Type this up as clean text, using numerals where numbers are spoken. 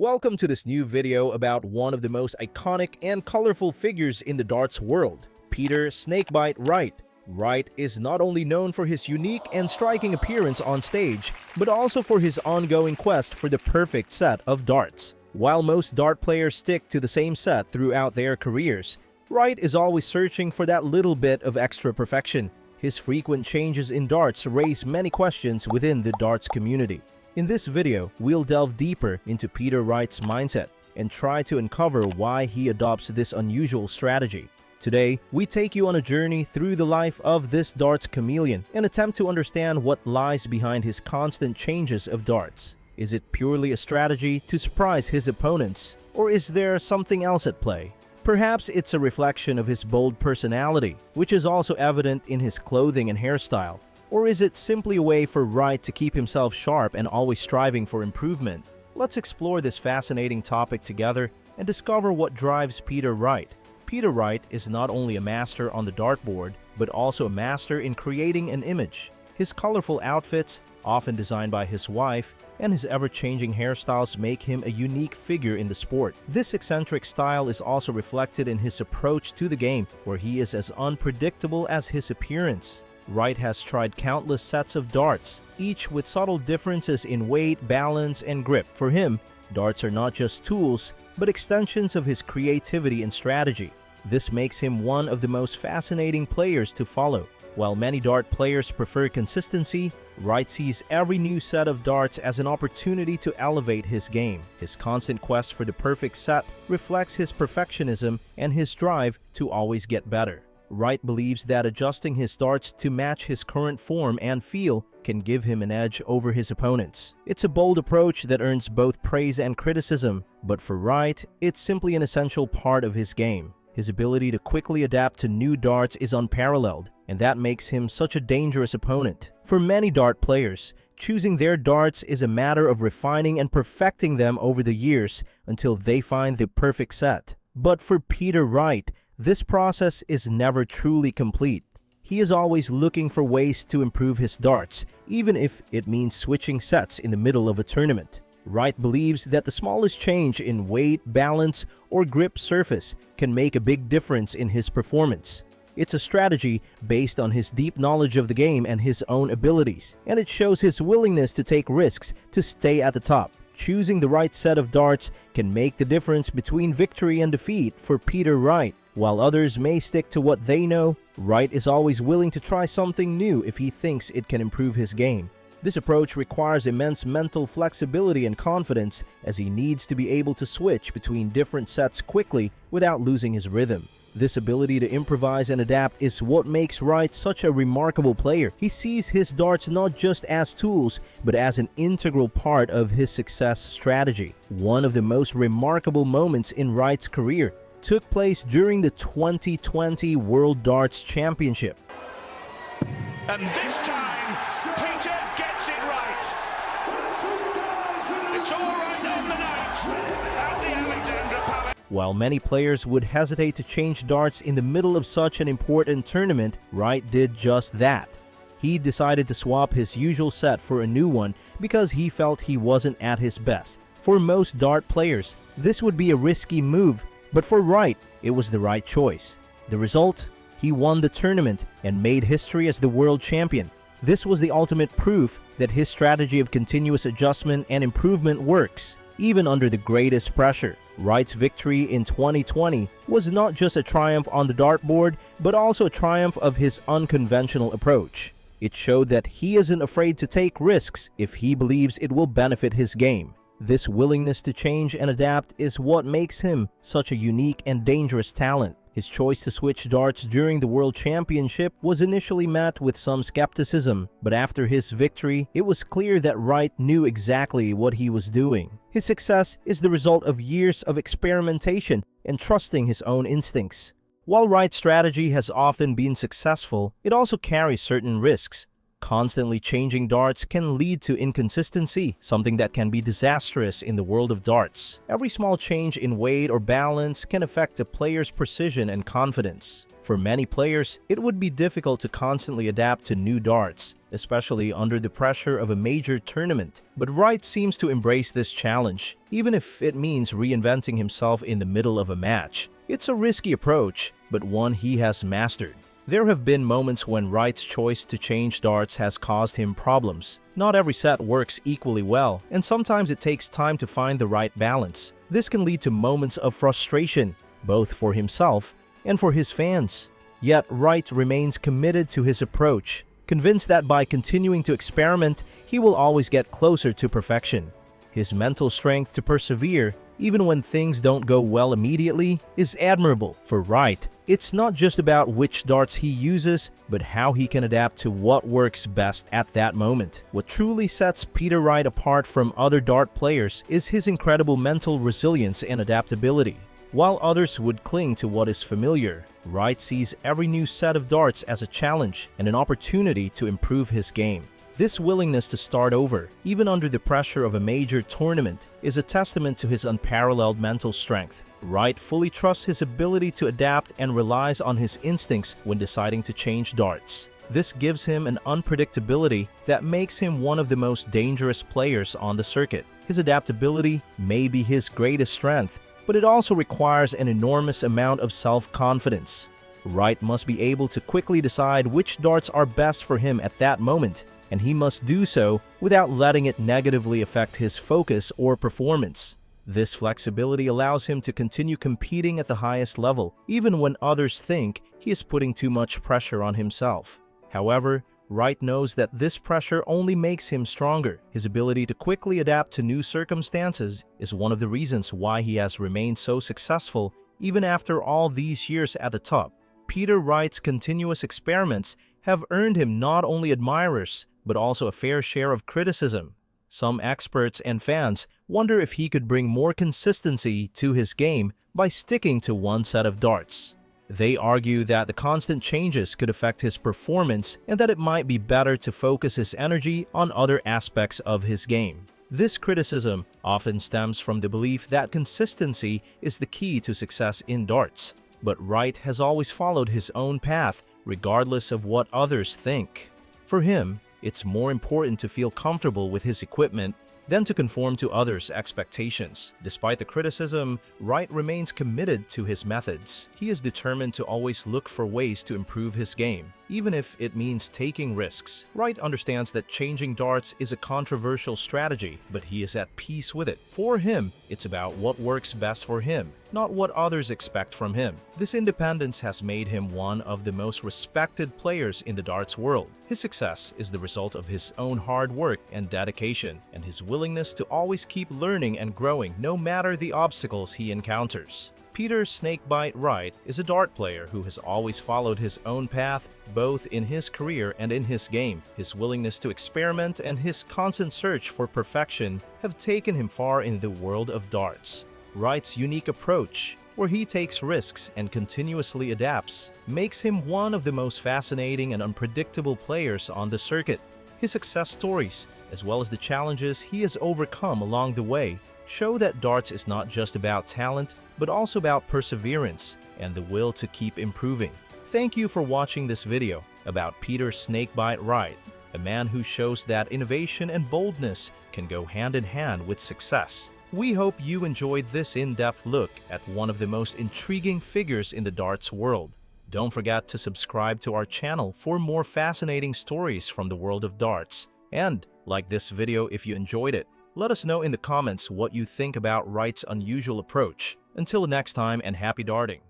Welcome to this new video about one of the most iconic and colorful figures in the darts world, Peter "Snakebite" Wright. Wright is not only known for his unique and striking appearance on stage, but also for his ongoing quest for the perfect set of darts. While most dart players stick to the same set throughout their careers, Wright is always searching for that little bit of extra perfection. His frequent changes in darts raise many questions within the darts community. In this video, we'll delve deeper into Peter Wright's mindset and try to uncover why he adopts this unusual strategy. Today, we take you on a journey through the life of this darts chameleon and attempt to understand what lies behind his constant changes of darts. Is it purely a strategy to surprise his opponents, or is there something else at play? Perhaps it's a reflection of his bold personality, which is also evident in his clothing and hairstyle. Or is it simply a way for Wright to keep himself sharp and always striving for improvement? Let's explore this fascinating topic together and discover what drives Peter Wright. Peter Wright is not only a master on the dartboard, but also a master in creating an image. His colorful outfits, often designed by his wife, and his ever-changing hairstyles make him a unique figure in the sport. This eccentric style is also reflected in his approach to the game, where he is as unpredictable as his appearance. Wright has tried countless sets of darts, each with subtle differences in weight, balance, and grip. For him, darts are not just tools, but extensions of his creativity and strategy. This makes him one of the most fascinating players to follow. While many dart players prefer consistency, Wright sees every new set of darts as an opportunity to elevate his game. His constant quest for the perfect set reflects his perfectionism and his drive to always get better. Wright believes that adjusting his darts to match his current form and feel can give him an edge over his opponents. It's a bold approach that earns both praise and criticism, but for Wright, it's simply an essential part of his game. His ability to quickly adapt to new darts is unparalleled, and that makes him such a dangerous opponent. For many dart players, choosing their darts is a matter of refining and perfecting them over the years until they find the perfect set. But for Peter Wright, this process is never truly complete. He is always looking for ways to improve his darts, even if it means switching sets in the middle of a tournament. Wright believes that the smallest change in weight, balance, or grip surface can make a big difference in his performance. It's a strategy based on his deep knowledge of the game and his own abilities, and it shows his willingness to take risks to stay at the top. Choosing the right set of darts can make the difference between victory and defeat for Peter Wright. While others may stick to what they know, Wright is always willing to try something new if he thinks it can improve his game. This approach requires immense mental flexibility and confidence, as he needs to be able to switch between different sets quickly without losing his rhythm. This ability to improvise and adapt is what makes Wright such a remarkable player. He sees his darts not just as tools, but as an integral part of his success strategy. One of the most remarkable moments in Wright's career took place during the 2020 World Darts Championship. And this time, Peter gets it right. It's all right on the night at the Alexandra Palace. While many players would hesitate to change darts in the middle of such an important tournament, Wright did just that. He decided to swap his usual set for a new one because he felt he wasn't at his best. For most dart players, this would be a risky move, but for Wright, it was the right choice. The result? He won the tournament and made history as the world champion. This was the ultimate proof that his strategy of continuous adjustment and improvement works, even under the greatest pressure. Wright's victory in 2020 was not just a triumph on the dartboard, but also a triumph of his unconventional approach. It showed that he isn't afraid to take risks if he believes it will benefit his game. This willingness to change and adapt is what makes him such a unique and dangerous talent. His choice to switch darts during the World Championship was initially met with some skepticism, but after his victory, it was clear that Wright knew exactly what he was doing. His success is the result of years of experimentation and trusting his own instincts. While Wright's strategy has often been successful, it also carries certain risks. Constantly changing darts can lead to inconsistency, something that can be disastrous in the world of darts. Every small change in weight or balance can affect a player's precision and confidence. For many players, it would be difficult to constantly adapt to new darts, especially under the pressure of a major tournament. But Wright seems to embrace this challenge, even if it means reinventing himself in the middle of a match. It's a risky approach, but one he has mastered. There have been moments when Wright's choice to change darts has caused him problems. Not every set works equally well, and sometimes it takes time to find the right balance. This can lead to moments of frustration, both for himself and for his fans. Yet Wright remains committed to his approach, convinced that by continuing to experiment, he will always get closer to perfection. His mental strength to persevere, even when things don't go well immediately, is admirable. For Wright, it's not just about which darts he uses, but how he can adapt to what works best at that moment. What truly sets Peter Wright apart from other dart players is his incredible mental resilience and adaptability. While others would cling to what is familiar, Wright sees every new set of darts as a challenge and an opportunity to improve his game. This willingness to start over, even under the pressure of a major tournament, is a testament to his unparalleled mental strength. Wright fully trusts his ability to adapt and relies on his instincts when deciding to change darts. This gives him an unpredictability that makes him one of the most dangerous players on the circuit. His adaptability may be his greatest strength, but it also requires an enormous amount of self-confidence. Wright must be able to quickly decide which darts are best for him at that moment, and he must do so without letting it negatively affect his focus or performance. This flexibility allows him to continue competing at the highest level, even when others think he is putting too much pressure on himself. However, Wright knows that this pressure only makes him stronger. His ability to quickly adapt to new circumstances is one of the reasons why he has remained so successful even after all these years at the top. Peter Wright's continuous experiments have earned him not only admirers, but also a fair share of criticism. Some experts and fans wonder if he could bring more consistency to his game by sticking to one set of darts. They argue that the constant changes could affect his performance and that it might be better to focus his energy on other aspects of his game. This criticism often stems from the belief that consistency is the key to success in darts. But Wright has always followed his own path, regardless of what others think. For him, it's more important to feel comfortable with his equipment than to conform to others' expectations. Despite the criticism, Wright remains committed to his methods. He is determined to always look for ways to improve his game, even if it means taking risks. Wright understands that changing darts is a controversial strategy, but he is at peace with it. For him, it's about what works best for him, not what others expect from him. This independence has made him one of the most respected players in the darts world. His success is the result of his own hard work and dedication, and his willingness to always keep learning and growing no matter the obstacles he encounters. Peter "Snakebite" Wright is a dart player who has always followed his own path, both in his career and in his game. His willingness to experiment and his constant search for perfection have taken him far in the world of darts. Wright's unique approach, where he takes risks and continuously adapts, makes him one of the most fascinating and unpredictable players on the circuit. His success stories, as well as the challenges he has overcome along the way, show that darts is not just about talent, but also about perseverance and the will to keep improving. Thank you for watching this video about Peter "Snakebite" Wright, a man who shows that innovation and boldness can go hand in hand with success. We hope you enjoyed this in-depth look at one of the most intriguing figures in the darts world. Don't forget to subscribe to our channel for more fascinating stories from the world of darts. And like this video if you enjoyed it. Let us know in the comments what you think about Wright's unusual approach. Until next time, and happy darting!